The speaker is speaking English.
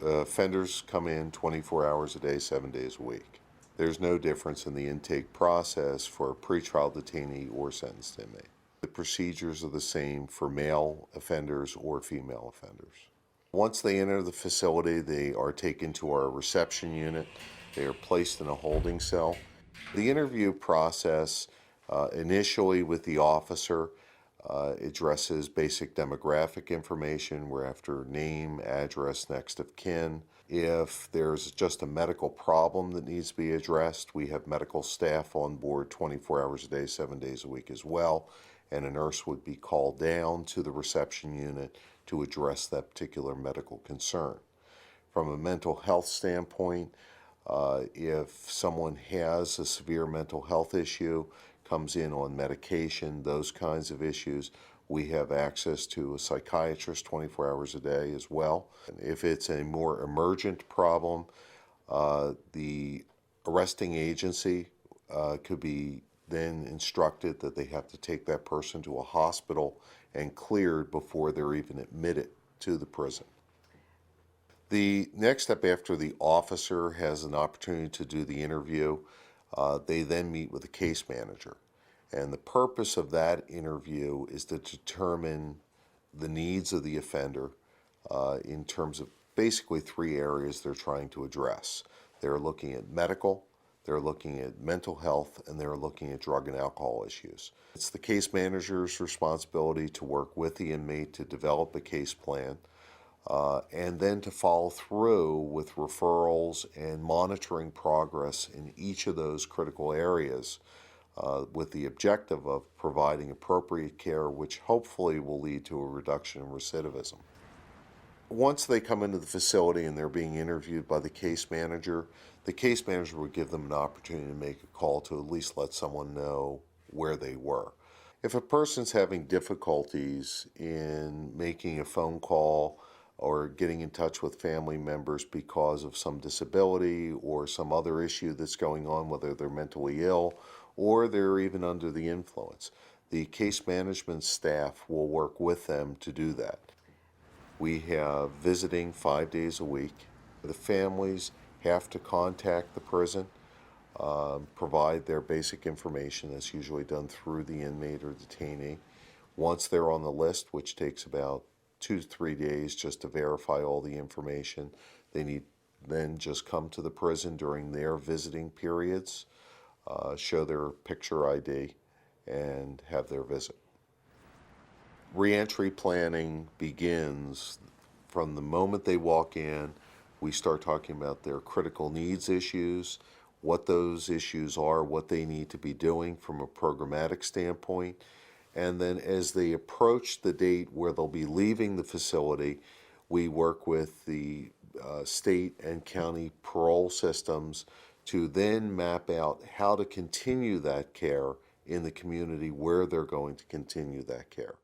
offenders come in 24 hours a day, 7 days a week. There's no difference in the intake process for a pretrial detainee or sentenced inmate. The procedures are the same for male offenders or female offenders. Once they enter the facility, they are taken to our reception unit. They are placed in a holding cell. The interview process, initially with the officer, addresses basic demographic information. We're after name, address, next of kin. If there's just a medical problem that needs to be addressed, we have medical staff on board 24 hours a day, 7 days a week as well, and a nurse would be called down to the reception unit to address that particular medical concern. From a mental health standpoint, if someone has a severe mental health issue, comes in on medication, those kinds of issues, we have access to a psychiatrist 24 hours a day as well. If it's a more emergent problem, the arresting agency could be then instructed that they have to take that person to a hospital and cleared before they're even admitted to the prison. The next step after the officer has an opportunity to do the interview, they then meet with the case manager. And the purpose of that interview is to determine the needs of the offender in terms of basically 3 areas they're trying to address. They're looking at medical, they're looking at mental health, and they're looking at drug and alcohol issues. It's the case manager's responsibility to work with the inmate to develop a case plan, and then to follow through with referrals and monitoring progress in each of those critical areas with the objective of providing appropriate care, which hopefully will lead to a reduction in recidivism. Once they come into the facility and they're being interviewed by the case manager would give them an opportunity to make a call to at least let someone know where they were. If a person's having difficulties in making a phone call or getting in touch with family members because of some disability or some other issue that's going on, whether they're mentally ill or they're even under the influence, the case management staff will work with them to do that. We have visiting 5 days a week. The families have to contact the prison, provide their basic information. That's usually done through the inmate or detainee. Once they're on the list, which takes about 2 to 3 days just to verify all the information, they need then just come to the prison during their visiting periods, show their picture ID, and have their visit. Reentry planning begins from the moment they walk in. We start talking about their critical needs issues, what those issues are, what they need to be doing from a programmatic standpoint. And then as they approach the date where they'll be leaving the facility, we work with the state and county parole systems to then map out how to continue that care in the community where they're going to continue that care.